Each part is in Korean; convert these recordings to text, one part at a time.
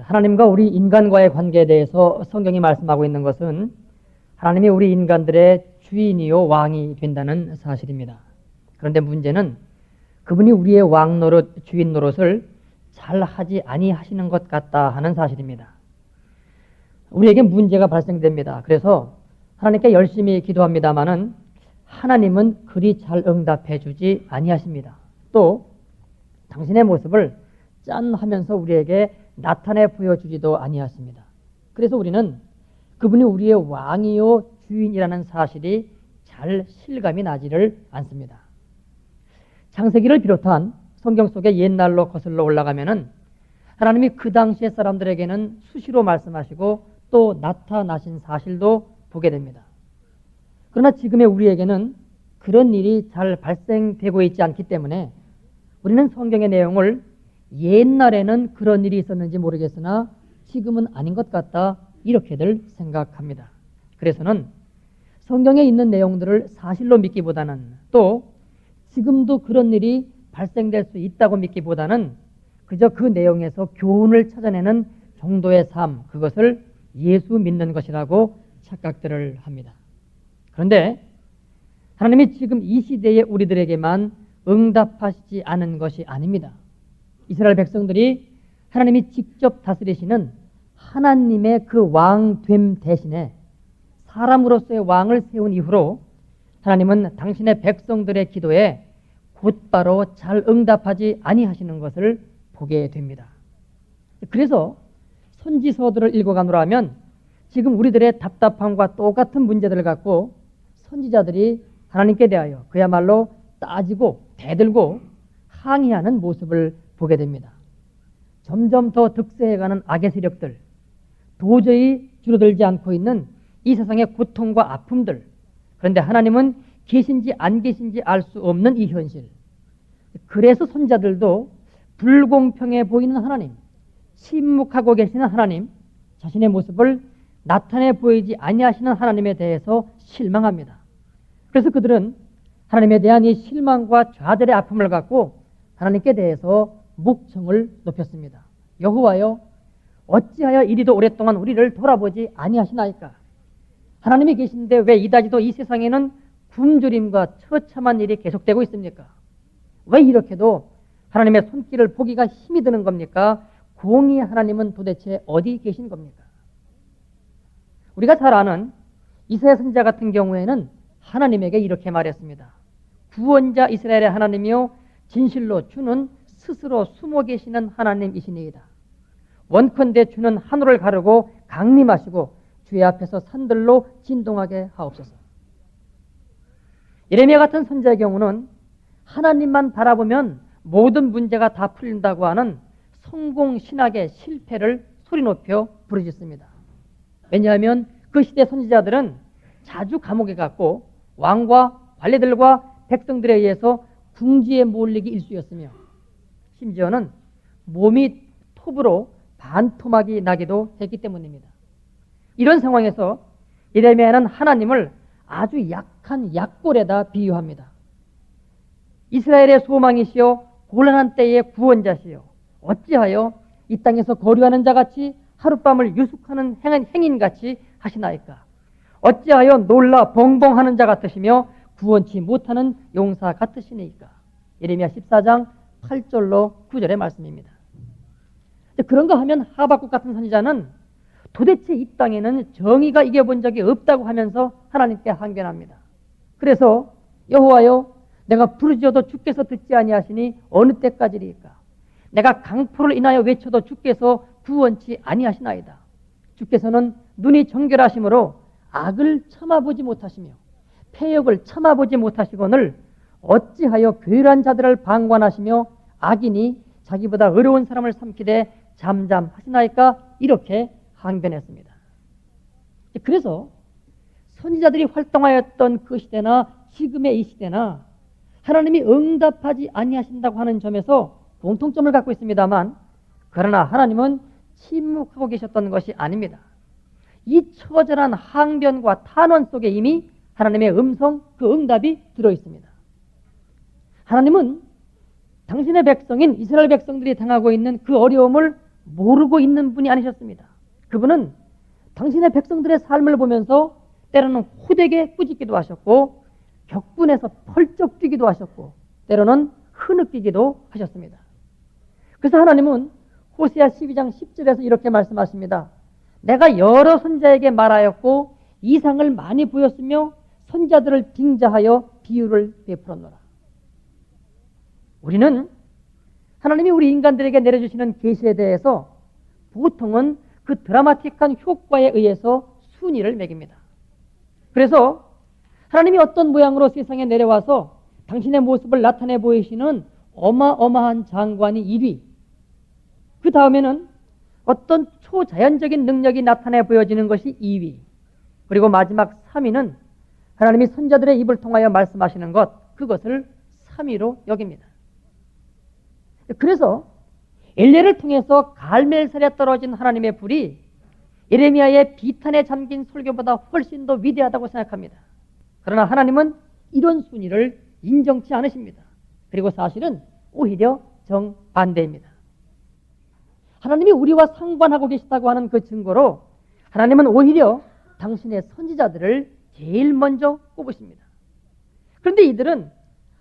하나님과 우리 인간과의 관계에 대해서 성경이 말씀하고 있는 것은 하나님이 우리 인간들의 주인이요 왕이 된다는 사실입니다. 그런데 문제는 그분이 우리의 왕 노릇, 주인 노릇을 잘 하지 아니하시는 것 같다 하는 사실입니다. 우리에게 문제가 발생됩니다. 그래서 하나님께 열심히 기도합니다마는 하나님은 그리 잘 응답해 주지 아니하십니다. 또 당신의 모습을 짠 하면서 우리에게 나타내 보여주지도 아니하십니다. 그래서 우리는 그분이 우리의 왕이요 주인이라는 사실이 잘 실감이 나지를 않습니다. 창세기를 비롯한 성경 속에 옛날로 거슬러 올라가면은 하나님이 그 당시의 사람들에게는 수시로 말씀하시고 또 나타나신 사실도 보게 됩니다. 그러나 지금의 우리에게는 그런 일이 잘 발생되고 있지 않기 때문에 우리는 성경의 내용을 옛날에는 그런 일이 있었는지 모르겠으나 지금은 아닌 것 같다 이렇게들 생각합니다. 그래서는 성경에 있는 내용들을 사실로 믿기보다는 또 지금도 그런 일이 발생될 수 있다고 믿기보다는 그저 그 내용에서 교훈을 찾아내는 정도의 삶, 그것을 예수 믿는 것이라고 착각들을 합니다. 그런데 하나님이 지금 이 시대의 우리들에게만 응답하시지 않은 것이 아닙니다. 이스라엘 백성들이 하나님이 직접 다스리시는 하나님의 그 왕됨 대신에 사람으로서의 왕을 세운 이후로 하나님은 당신의 백성들의 기도에 곧바로 잘 응답하지 아니하시는 것을 보게 됩니다. 그래서 선지서들을 읽어가노라 하면 지금 우리들의 답답함과 똑같은 문제들을 갖고 선지자들이 하나님께 대하여 그야말로 따지고 대들고 항의하는 모습을 보게 됩니다. 점점 더 득세해가는 악의 세력들, 도저히 줄어들지 않고 있는 이 세상의 고통과 아픔들, 그런데 하나님은 계신지 안 계신지 알 수 없는 이 현실. 그래서 선자들도 불공평해 보이는 하나님, 침묵하고 계시는 하나님, 자신의 모습을 나타내 보이지 아니하시는 하나님에 대해서 실망합니다. 그래서 그들은 하나님에 대한 이 실망과 좌절의 아픔을 갖고 하나님께 대해서 목청을 높였습니다. 여호와여, 어찌하여 이리도 오랫동안 우리를 돌아보지 아니하시나이까? 하나님이 계신데 왜 이다지도 이 세상에는 굶주림과 처참한 일이 계속되고 있습니까? 왜 이렇게도 하나님의 손길을 보기가 힘이 드는 겁니까? 공의 하나님은 도대체 어디 계신 겁니까? 우리가 잘 아는 이사야 선지자 같은 경우에는 하나님에게 이렇게 말했습니다. 구원자 이스라엘의 하나님이요 진실로 주는 스스로 숨어 계시는 하나님이시니이다. 원컨대 주는 하늘을 가르고 강림하시고 주의 앞에서 산들로 진동하게 하옵소서. 예레미야 같은 선지자의 경우는 하나님만 바라보면 모든 문제가 다 풀린다고 하는 성공 신학의 실패를 소리 높여 부르짖습니다. 왜냐하면 그 시대 선지자들은 자주 감옥에 갔고 왕과 관리들과 백성들에 의해서 궁지에 몰리기 일쑤였으며 심지어는 몸이 톱으로 반토막이 나기도 했기 때문입니다. 이런 상황에서 예레미야는 하나님을 아주 약한 약골에다 비유합니다. 이스라엘의 소망이시여 곤란한 때의 구원자시여 어찌하여 이 땅에서 거류하는 자같이 하룻밤을 유숙하는 행인같이 하시나이까? 어찌하여 놀라 벙벙하는 자 같으시며 구원치 못하는 용사 같으시니까? 예레미야 14장 8절로 9절의 말씀입니다. 그런가 하면 하박국 같은 선지자는 도대체 이 땅에는 정의가 이겨본 적이 없다고 하면서 하나님께 항변합니다. 그래서 여호와여, 내가 부르짖어도 주께서 듣지 아니하시니 어느 때까지리까? 내가 강포를 인하여 외쳐도 주께서 구원치 아니하시나이다. 주께서는 눈이 정결하심으로 악을 참아보지 못하시며 패역을 참아보지 못하시거늘 어찌하여 교활한 자들을 방관하시며 악인이 자기보다 어려운 사람을 삼키되 잠잠하시나이까? 이렇게 항변했습니다. 그래서 선지자들이 활동하였던 그 시대나 지금의 이 시대나 하나님이 응답하지 아니하신다고 하는 점에서 공통점을 갖고 있습니다만 그러나 하나님은 침묵하고 계셨던 것이 아닙니다. 이 처절한 항변과 탄원 속에 이미 하나님의 음성, 그 응답이 들어있습니다. 하나님은 당신의 백성인 이스라엘 백성들이 당하고 있는 그 어려움을 모르고 있는 분이 아니셨습니다. 그분은 당신의 백성들의 삶을 보면서 때로는 호되게 꾸짖기도 하셨고 격분해서 펄쩍 뛰기도 하셨고 때로는 흐느끼기도 하셨습니다. 그래서 하나님은 호세아 12장 10절에서 이렇게 말씀하십니다. 내가 여러 선자에게 말하였고 이상을 많이 보였으며 선자들을 빙자하여 비유를 베풀었노라. 우리는 하나님이 우리 인간들에게 내려주시는 계시에 대해서 보통은 그 드라마틱한 효과에 의해서 순위를 매깁니다. 그래서 하나님이 어떤 모양으로 세상에 내려와서 당신의 모습을 나타내 보이시는 어마어마한 장관이 1위, 그 다음에는 어떤 초자연적인 능력이 나타내 보여지는 것이 2위, 그리고 마지막 3위는 하나님이 선자들의 입을 통하여 말씀하시는 것, 그것을 3위로 여깁니다. 그래서 엘리야를 통해서 갈멜살에 떨어진 하나님의 불이 예레미야의 비탄에 잠긴 설교보다 훨씬 더 위대하다고 생각합니다. 그러나 하나님은 이런 순위를 인정치 않으십니다. 그리고 사실은 오히려 정반대입니다. 하나님이 우리와 상관하고 계시다고 하는 그 증거로 하나님은 오히려 당신의 선지자들을 제일 먼저 꼽으십니다. 그런데 이들은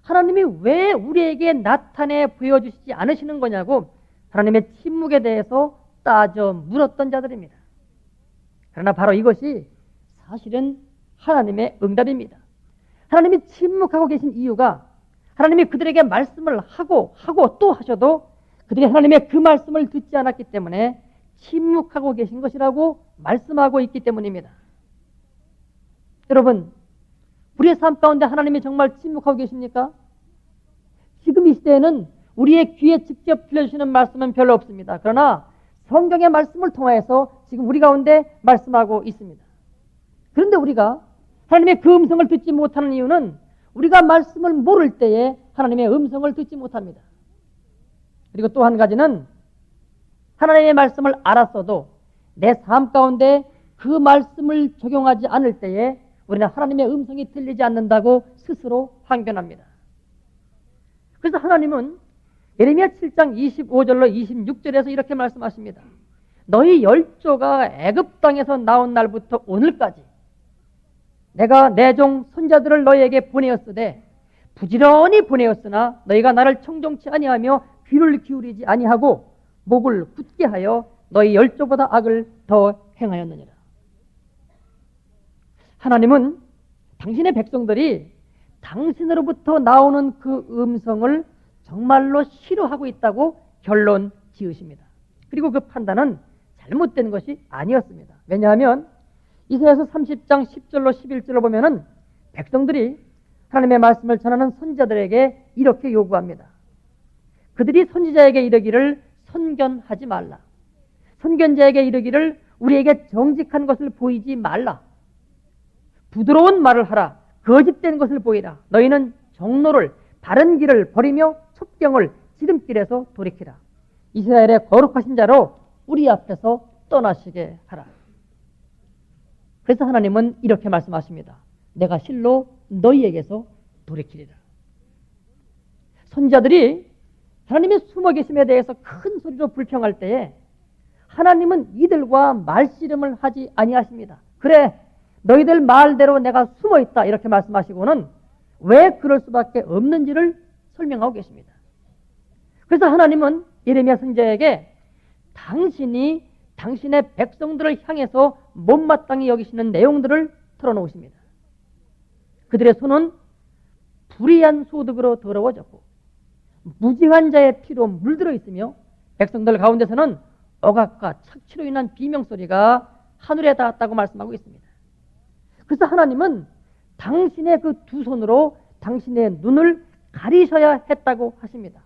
하나님이 왜 우리에게 나타내 보여주시지 않으시는 거냐고 하나님의 침묵에 대해서 따져 물었던 자들입니다. 그러나 바로 이것이 사실은 하나님의 응답입니다. 하나님이 침묵하고 계신 이유가 하나님이 그들에게 말씀을 하고 또 하셔도 그들이 하나님의 그 말씀을 듣지 않았기 때문에 침묵하고 계신 것이라고 말씀하고 있기 때문입니다. 여러분, 우리의 삶 가운데 하나님이 정말 침묵하고 계십니까? 지금 이 시대에는 우리의 귀에 직접 들려주시는 말씀은 별로 없습니다. 그러나 성경의 말씀을 통해서 지금 우리 가운데 말씀하고 있습니다. 그런데 우리가 하나님의 그 음성을 듣지 못하는 이유는 우리가 말씀을 모를 때에 하나님의 음성을 듣지 못합니다. 그리고 또 한 가지는 하나님의 말씀을 알았어도 내 삶 가운데 그 말씀을 적용하지 않을 때에 우리는 하나님의 음성이 들리지 않는다고 스스로 항변합니다. 그래서 하나님은 예레미야 7장 25절로 26절에서 이렇게 말씀하십니다. 너희 열조가 애굽 땅에서 나온 날부터 오늘까지 내가 내 종 선자들을 너희에게 보내었으되 부지런히 보내었으나 너희가 나를 청종치 아니하며 귀를 기울이지 아니하고 목을 굳게 하여 너희 열조보다 악을 더 행하였느니라. 하나님은 당신의 백성들이 당신으로부터 나오는 그 음성을 정말로 싫어하고 있다고 결론 지으십니다. 그리고 그 판단은 잘못된 것이 아니었습니다. 왜냐하면 이사야서 30장 10절로 11절로 보면은 백성들이 하나님의 말씀을 전하는 선지자들에게 이렇게 요구합니다. 그들이 선지자에게 이르기를 선견하지 말라. 선견자에게 이르기를 우리에게 정직한 것을 보이지 말라. 부드러운 말을 하라. 거짓된 것을 보이라. 너희는 정로를 바른 길을 버리며 첩경을 지름길에서 돌이키라. 이스라엘의 거룩하신 자로 우리 앞에서 떠나시게 하라. 그래서 하나님은 이렇게 말씀하십니다. 내가 실로 너희에게서 돌이키리라. 선지자들이 하나님의 숨어 계심에 대해서 큰 소리로 불평할 때에 하나님은 이들과 말씨름을 하지 아니하십니다. 그래, 너희들 말대로 내가 숨어 있다 이렇게 말씀하시고는 왜 그럴 수밖에 없는지를 설명하고 계십니다. 그래서 하나님은 예레미야 선지자에게 당신이 당신의 백성들을 향해서 못마땅히 여기시는 내용들을 털어놓으십니다. 그들의 손은 불의한 소득으로 더러워졌고 무지한 자의 피로 물들어 있으며 백성들 가운데서는 억압과 착취로 인한 비명소리가 하늘에 닿았다고 말씀하고 있습니다. 그래서 하나님은 당신의 그 두 손으로 당신의 눈을 가리셔야 했다고 하십니다.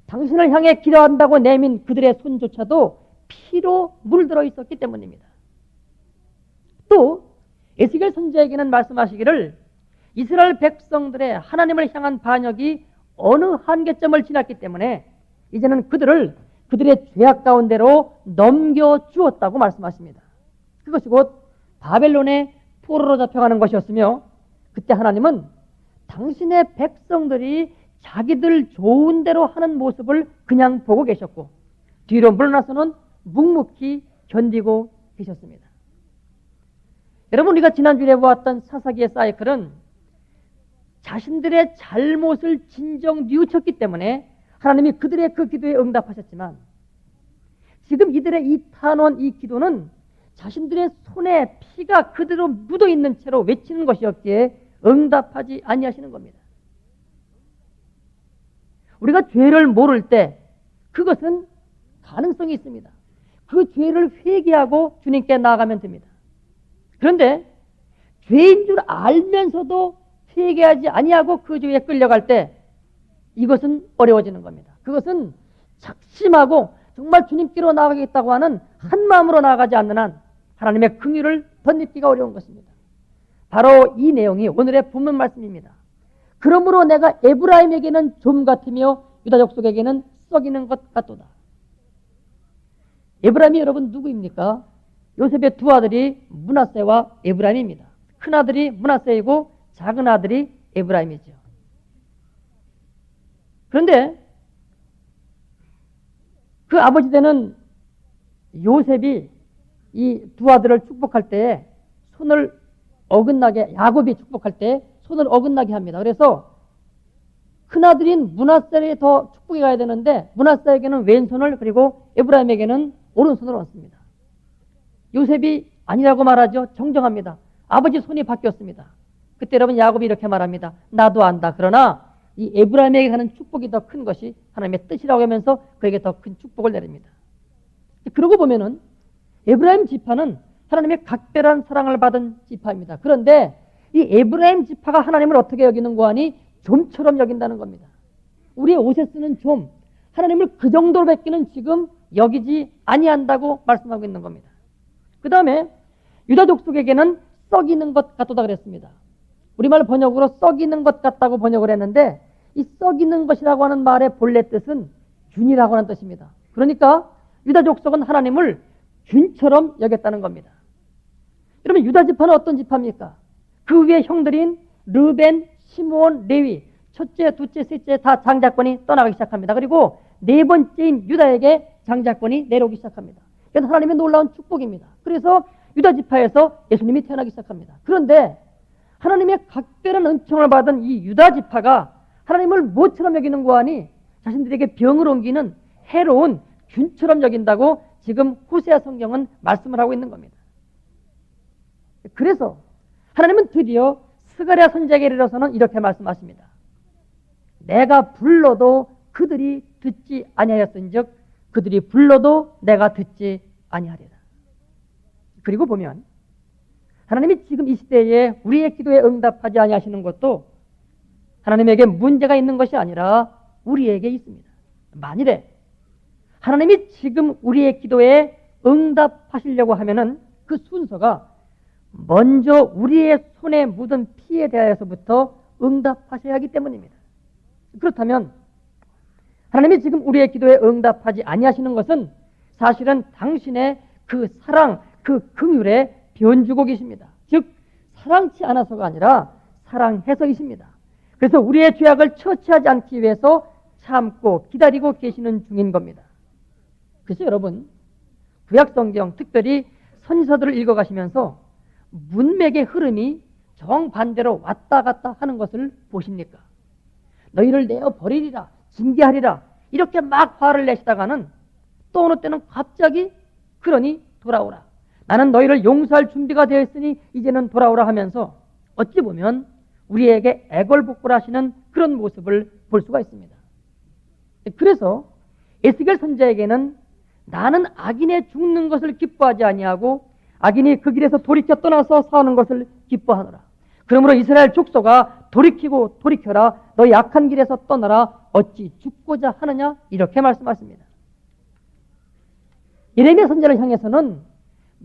당신을 향해 기도한다고 내민 그들의 손조차도 피로 물들어 있었기 때문입니다. 또 에스겔 선지자에게는 말씀하시기를 이스라엘 백성들의 하나님을 향한 반역이 어느 한계점을 지났기 때문에 이제는 그들을 그들의 죄악 가운데로 넘겨주었다고 말씀하십니다. 그것이 곧 바벨론의 포로로 잡혀가는 것이었으며 그때 하나님은 당신의 백성들이 자기들 좋은 대로 하는 모습을 그냥 보고 계셨고 뒤로 물러나서는 묵묵히 견디고 계셨습니다. 여러분, 우리가 지난주에 보았던 사사기의 사이클은 자신들의 잘못을 진정 뉘우쳤기 때문에 하나님이 그들의 그 기도에 응답하셨지만, 지금 이들의 이 탄원, 이 기도는 자신들의 손에 피가 그대로 묻어있는 채로 외치는 것이었기에 응답하지 아니하시는 겁니다. 우리가 죄를 모를 때 그것은 가능성이 있습니다. 그 죄를 회개하고 주님께 나아가면 됩니다. 그런데 죄인 줄 알면서도 회개하지 아니하고 그 죄에 끌려갈 때 이것은 어려워지는 겁니다. 그것은 작심하고 정말 주님께로 나아가겠다고 하는 한 마음으로 나아가지 않는 한 하나님의 긍휼을 덧입기가 어려운 것입니다. 바로 이 내용이 오늘의 본문 말씀입니다. 그러므로 내가 에브라임에게는 좀 같으며 유다 족속에게는 썩이는 것 같도다. 에브라임이 여러분 누구입니까? 요셉의 두 아들이 므낫세와 에브라임입니다. 큰 아들이 므낫세이고 작은 아들이 에브라임이죠. 그런데 그 아버지 되는 요셉이 이 두 아들을 축복할 때 손을 어긋나게, 야곱이 축복할 때 손을 어긋나게 합니다. 그래서 큰아들인 므낫세에 더 축복이 가야 되는데 므낫세에게는 왼손을, 그리고 에브라임에게는 오른손을 얹습니다. 요셉이 아니라고 말하죠. 정정합니다. 아버지 손이 바뀌었습니다. 그때 여러분 야곱이 이렇게 말합니다. 나도 안다. 그러나 이 에브라임에게 가는 축복이 더 큰 것이 하나님의 뜻이라고 하면서 그에게 더 큰 축복을 내립니다. 그러고 보면은 에브라임 지파는 하나님의 각별한 사랑을 받은 지파입니다. 그런데 이 에브라임 지파가 하나님을 어떻게 여기는고 하니 좀처럼 여긴다는 겁니다. 우리의 옷에 쓰는 좀, 하나님을 그 정도로 뵙기는 지금 여기지 아니한다고 말씀하고 있는 겁니다. 그 다음에 유다 족속에게는 썩이는 것 같도다 그랬습니다. 우리말 번역으로 썩이는 것 같다고 번역을 했는데 이 썩이는 것이라고 하는 말의 본래 뜻은 균이라고 하는 뜻입니다. 그러니까 유다 족속은 하나님을 균처럼 여겼다는 겁니다. 여러분, 유다 지파는 어떤 지파입니까? 그 위에 형들인 르벤, 시므온, 레위, 첫째, 둘째, 셋째 다 장자권이 떠나가기 시작합니다. 그리고 네 번째인 유다에게 장자권이 내려오기 시작합니다. 그래서 하나님의 놀라운 축복입니다. 그래서 유다 지파에서 예수님이 태어나기 시작합니다. 그런데 하나님의 각별한 은총을 받은 이 유다 지파가 하나님을 뭐처럼 여기는 거 아니 자신들에게 병을 옮기는 해로운 균처럼 여긴다고 지금 호세아 성경은 말씀을 하고 있는 겁니다. 그래서 하나님은 드디어 스가랴 선지자에게 이르러서는 이렇게 말씀하십니다. 내가 불러도 그들이 듣지 아니하였은즉 그들이 불러도 내가 듣지 아니하리라. 그리고 보면 하나님이 지금 이 시대에 우리의 기도에 응답하지 아니하시는 것도 하나님에게 문제가 있는 것이 아니라 우리에게 있습니다. 만일에 하나님이 지금 우리의 기도에 응답하시려고 하면은 그 순서가 먼저 우리의 손에 묻은 피에 대하여서부터 응답하셔야 하기 때문입니다. 그렇다면 하나님이 지금 우리의 기도에 응답하지 아니하시는 것은 사실은 당신의 그 사랑, 그 긍휼에 변주고 계십니다. 즉 사랑치 않아서가 아니라 사랑해서이십니다. 그래서 우리의 죄악을 처치하지 않기 위해서 참고 기다리고 계시는 중인 겁니다. 그래서 여러분 구약성경 특별히 선지서들을 읽어가시면서 문맥의 흐름이 정반대로 왔다 갔다 하는 것을 보십니까? 너희를 내어버리리라, 징계하리라 이렇게 막 화를 내시다가는 또 어느 때는 갑자기 그러니 돌아오라, 나는 너희를 용서할 준비가 되어 있으니 이제는 돌아오라 하면서 어찌 보면 우리에게 애걸복걸 하시는 그런 모습을 볼 수가 있습니다. 그래서 에스겔 선지자에게는 나는 악인의 죽는 것을 기뻐하지 아니하고 악인이 그 길에서 돌이켜 떠나서 사는 것을 기뻐하노라. 그러므로 이스라엘 족속아 돌이키고 돌이켜라, 너희 악한 길에서 떠나라, 어찌 죽고자 하느냐, 이렇게 말씀하십니다. 예레미야 선지자를 향해서는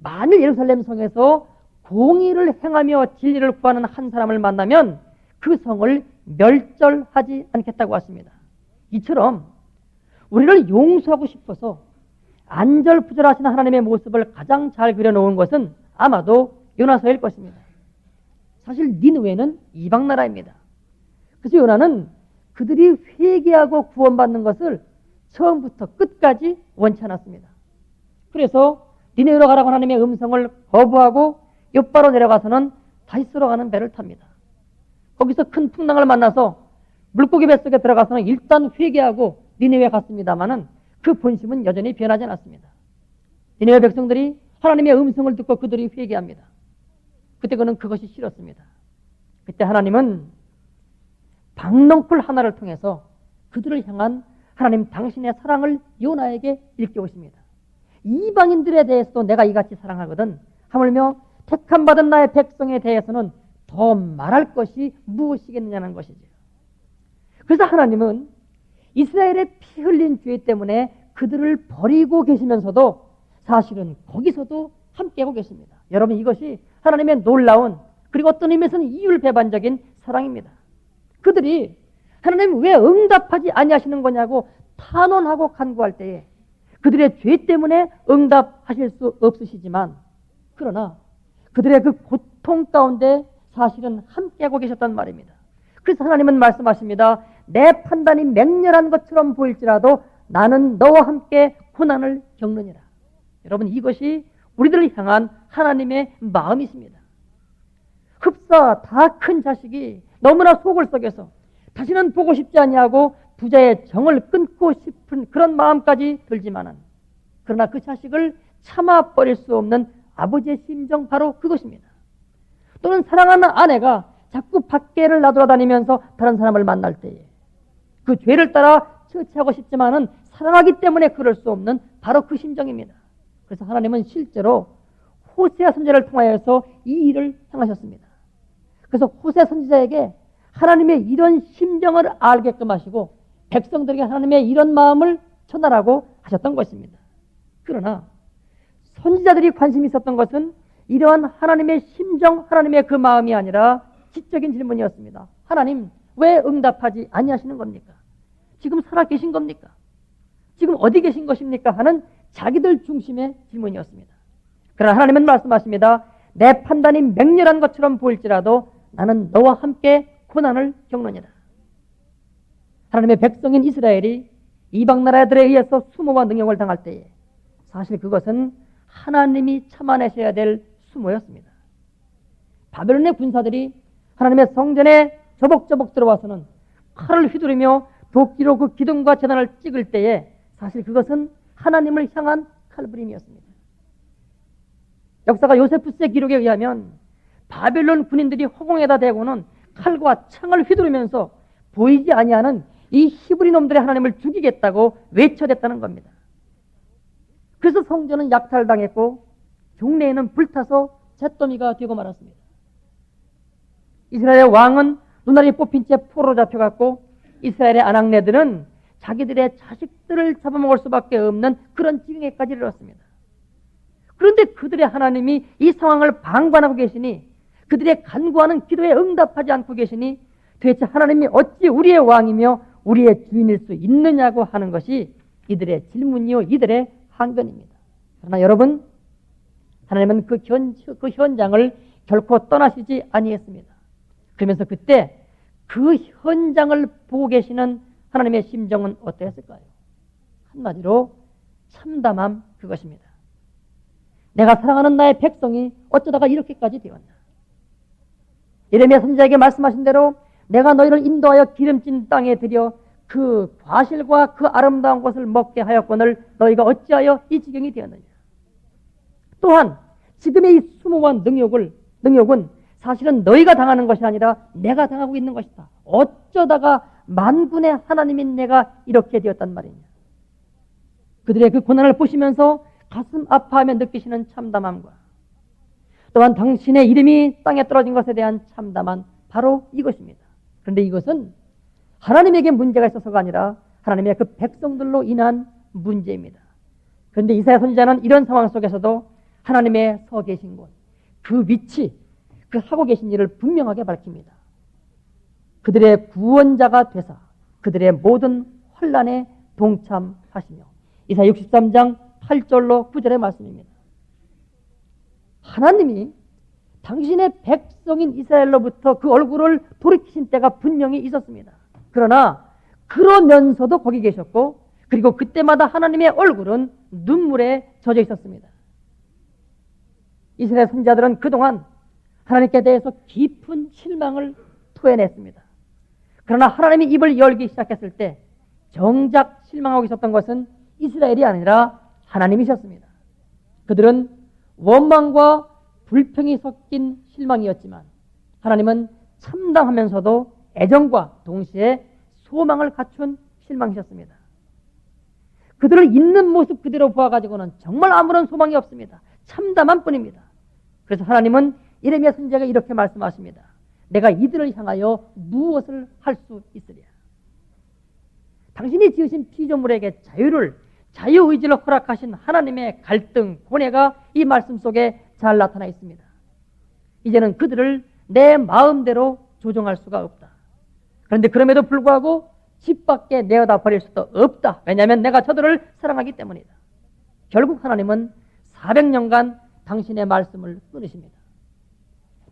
만일 예루살렘 성에서 공의를 행하며 진리를 구하는 한 사람을 만나면 그 성을 멸절하지 않겠다고 하십니다. 이처럼 우리를 용서하고 싶어서 안절부절하시는 하나님의 모습을 가장 잘 그려놓은 것은 아마도 요나서일 것입니다. 사실 니느웨는 이방 나라입니다. 그래서 요나는 그들이 회개하고 구원받는 것을 처음부터 끝까지 원치 않았습니다. 그래서 니네로 가라고 하나님의 음성을 거부하고 욥바로 내려가서는 다시스로 가는 배를 탑니다. 거기서 큰 풍랑을 만나서 물고기 뱃속에 들어가서는 일단 회개하고 니네웨에 갔습니다마는 그 본심은 여전히 변하지 않았습니다. 니네웨 백성들이 하나님의 음성을 듣고 그들이 회개합니다. 그때 그는 그것이 싫었습니다. 그때 하나님은 박넝쿨 하나를 통해서 그들을 향한 하나님 당신의 사랑을 요나에게 일깨우십니다. 이방인들에 대해서도 내가 이같이 사랑하거든 하물며 택함받은 나의 백성에 대해서는 더 말할 것이 무엇이겠느냐는 것이죠. 그래서 하나님은 이스라엘의 피 흘린 죄 때문에 그들을 버리고 계시면서도 사실은 거기서도 함께하고 계십니다. 여러분, 이것이 하나님의 놀라운, 그리고 어떤 의미에서는 이율배반적인 사랑입니다. 그들이 하나님 왜 응답하지 아니하시는 거냐고 탄원하고 간구할 때에 그들의 죄 때문에 응답하실 수 없으시지만, 그러나 그들의 그 고통 가운데 사실은 함께하고 계셨단 말입니다. 그래서 하나님은 말씀하십니다. 내 판단이 맹렬한 것처럼 보일지라도 나는 너와 함께 고난을 겪느니라. 여러분, 이것이 우리들을 향한 하나님의 마음이십니다. 흡사 다 큰 자식이 너무나 속을 썩여서 다시는 보고 싶지 아니하고 부자의 정을 끊고 싶은 그런 마음까지 들지만은, 그러나 그 자식을 참아 버릴 수 없는 아버지의 심정, 바로 그것입니다. 또는 사랑하는 아내가 자꾸 밖에를 나돌아다니면서 다른 사람을 만날 때에 그 죄를 따라 처치하고 싶지만은 사랑하기 때문에 그럴 수 없는 바로 그 심정입니다. 그래서 하나님은 실제로 호세아 선지자를 통하여서 이 일을 행하셨습니다. 그래서 호세아 선지자에게 하나님의 이런 심정을 알게끔 하시고 백성들에게 하나님의 이런 마음을 전하라고 하셨던 것입니다. 그러나 선지자들이 관심이 있었던 것은 이러한 하나님의 심정, 하나님의 그 마음이 아니라 지적인 질문이었습니다. 하나님, 왜 응답하지 아니하시는 겁니까? 지금 살아 계신 겁니까? 지금 어디 계신 것입니까? 하는 자기들 중심의 질문이었습니다. 그러나 하나님은 말씀하십니다. 내 판단이 맹렬한 것처럼 보일지라도 나는 너와 함께 고난을 겪느니라. 하나님의 백성인 이스라엘이 이방 나라들에 의해서 수모와 능욕을 당할 때에 사실 그것은 하나님이 참아내셔야 될 수모였습니다. 바벨론의 군사들이 하나님의 성전에 저벅저벅 들어와서는 칼을 휘두르며 도끼로 그 기둥과 제단을 찍을 때에 사실 그것은 하나님을 향한 칼부림이었습니다. 역사가 요세푸스의 기록에 의하면 바벨론 군인들이 허공에다 대고는 칼과 창을 휘두르면서 보이지 아니하는 이 히브리 놈들의 하나님을 죽이겠다고 외쳐댔다는 겁니다. 그래서 성전은 약탈당했고 종래에는 불타서 잿더미가 되고 말았습니다. 이스라엘의 왕은 눈알이 뽑힌 채 포로로 잡혀갔고 이스라엘의 아낙네들은 자기들의 자식들을 잡아먹을 수밖에 없는 그런 지경에까지 이르렀습니다. 그런데 그들의 하나님이 이 상황을 방관하고 계시니, 그들의 간구하는 기도에 응답하지 않고 계시니 도대체 하나님이 어찌 우리의 왕이며 우리의 주인일 수 있느냐고 하는 것이 이들의 질문이요, 이들의 항변입니다. 그러나 여러분, 하나님은 그 현장을 결코 떠나시지 아니했습니다. 그러면서 그때 그 현장을 보고 계시는 하나님의 심정은 어떠했을까요? 한마디로 참담함, 그것입니다. 내가 사랑하는 나의 백성이 어쩌다가 이렇게까지 되었나? 예레미야 선지자에게 말씀하신 대로 내가 너희를 인도하여 기름진 땅에 들여 그 과실과 그 아름다운 것을 먹게 하였거늘 너희가 어찌하여 이 지경이 되었느냐? 또한 지금의 이 수모와 능욕은 사실은 너희가 당하는 것이 아니라 내가 당하고 있는 것이다. 어쩌다가 만군의 하나님인 내가 이렇게 되었단 말이냐? 그들의 그 고난을 보시면서 가슴 아파하며 느끼시는 참담함과 또한 당신의 이름이 땅에 떨어진 것에 대한 참담한 바로 이것입니다. 그런데 이것은 하나님에게 문제가 있어서가 아니라 하나님의 그 백성들로 인한 문제입니다. 그런데 이사야 선지자는 이런 상황 속에서도 하나님의 서 계신 곳, 그 위치, 그 하고 계신 일을 분명하게 밝힙니다. 그들의 구원자가 되사 그들의 모든 환난에 동참하시며, 이사야 63장 8절로 9절의 말씀입니다. 하나님이 당신의 백성인 이스라엘로부터 그 얼굴을 돌이키신 때가 분명히 있었습니다. 그러나 그러면서도 거기 계셨고, 그리고 그때마다 하나님의 얼굴은 눈물에 젖어 있었습니다. 이스라엘 선지자들은 그동안 하나님께 대해서 깊은 실망을 토해냈습니다. 그러나 하나님이 입을 열기 시작했을 때 정작 실망하고 있었던 것은 이스라엘이 아니라 하나님이셨습니다. 그들은 원망과 불평이 섞인 실망이었지만 하나님은 참담하면서도 애정과 동시에 소망을 갖춘 실망이셨습니다. 그들을 있는 모습 그대로 보아가지고는 정말 아무런 소망이 없습니다. 참담한 뿐입니다. 그래서 하나님은 예레미야 선지자가 이렇게 말씀하십니다. 내가 이들을 향하여 무엇을 할 수 있으랴. 당신이 지으신 피조물에게 자유의지를 허락하신 하나님의 갈등, 고뇌가 이 말씀 속에 잘 나타나 있습니다. 이제는 그들을 내 마음대로 조종할 수가 없다. 그런데 그럼에도 불구하고 집 밖에 내어다 버릴 수도 없다. 왜냐하면 내가 저들을 사랑하기 때문이다. 결국 하나님은 400년간 당신의 말씀을 끊으십니다.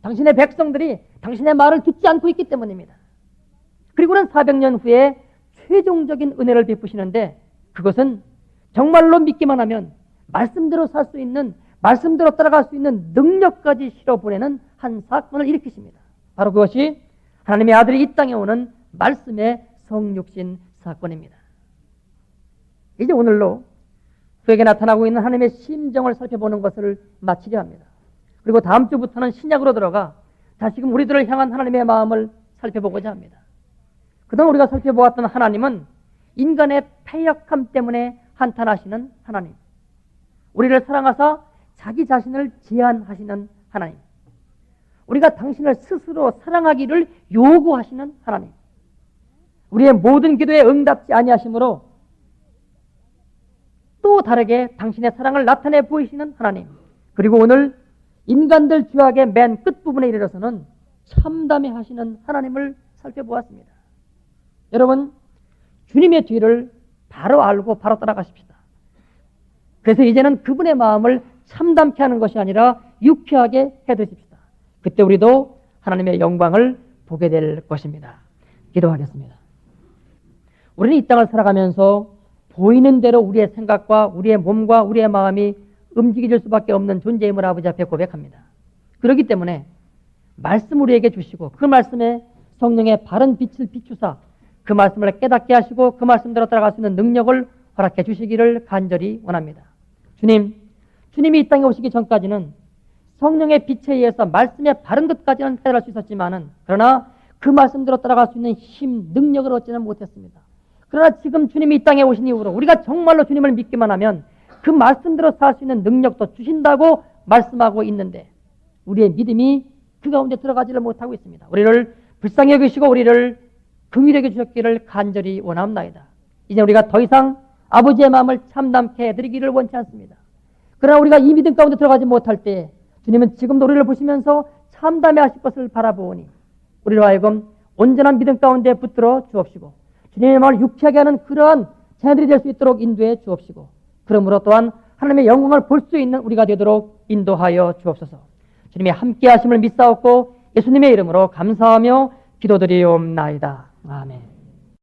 당신의 백성들이 당신의 말을 듣지 않고 있기 때문입니다. 그리고는 400년 후에 최종적인 은혜를 베푸시는데 그것은 정말로 믿기만 하면 말씀대로 살 수 있는, 말씀대로 따라갈 수 있는 능력까지 실어보내는 한 사건을 일으키십니다. 바로 그것이 하나님의 아들이 이 땅에 오는 말씀의 성육신 사건입니다. 이제 오늘로 그에게 나타나고 있는 하나님의 심정을 살펴보는 것을 마치려 합니다. 그리고 다음 주부터는 신약으로 들어가 다시금 우리들을 향한 하나님의 마음을 살펴보고자 합니다. 그동안 우리가 살펴보았던 하나님은 인간의 패역함 때문에 한탄하시는 하나님, 우리를 사랑하사 자기 자신을 제한하시는 하나님, 우리가 당신을 스스로 사랑하기를 요구하시는 하나님, 우리의 모든 기도에 응답지 아니하심으로 또 다르게 당신의 사랑을 나타내 보이시는 하나님, 그리고 오늘 인간들 죄악의 맨 끝부분에 이르러서는 참담해 하시는 하나님을 살펴보았습니다. 여러분, 주님의 뒤를 바로 알고 바로 따라가십시다. 그래서 이제는 그분의 마음을 참담케 하는 것이 아니라 유쾌하게 해드십시다. 그때 우리도 하나님의 영광을 보게 될 것입니다. 기도하겠습니다. 우리는 이 땅을 살아가면서 보이는 대로 우리의 생각과 우리의 몸과 우리의 마음이 움직일 수밖에 없는 존재임을 아버지 앞에 고백합니다. 그렇기 때문에 말씀 우리에게 주시고 그 말씀에 성령의 바른 빛을 비추사 그 말씀을 깨닫게 하시고 그 말씀대로 따라갈 수 있는 능력을 허락해 주시기를 간절히 원합니다. 주님이 이 땅에 오시기 전까지는 성령의 빛에 의해서 말씀의 바른 것까지는 깨달을 수 있었지만은 그러나 그 말씀대로 따라갈 수 있는 힘, 능력을 얻지는 못했습니다. 그러나 지금 주님이 이 땅에 오신 이후로 우리가 정말로 주님을 믿기만 하면 그 말씀대로 살 수 있는 능력도 주신다고 말씀하고 있는데 우리의 믿음이 그 가운데 들어가지를 못하고 있습니다. 우리를 불쌍히 여기시고 우리를 긍휼히 여겨 주셨기를 간절히 원합니다. 이제 우리가 더 이상 아버지의 마음을 참담케 해드리기를 원치 않습니다. 그러나 우리가 이 믿음 가운데 들어가지 못할 때 주님은 지금도 우리를 보시면서 참담해 하실 것을 바라보니 우리로 하여금 온전한 믿음 가운데 붙들어 주옵시고 주님의 마음을 유쾌하게 하는 그러한 자녀들이 될 수 있도록 인도해 주옵시고 그러므로 또한 하나님의 영광을 볼 수 있는 우리가 되도록 인도하여 주옵소서. 주님의 함께 하심을 믿사옵고 예수님의 이름으로 감사하며 기도드리옵나이다. 아멘.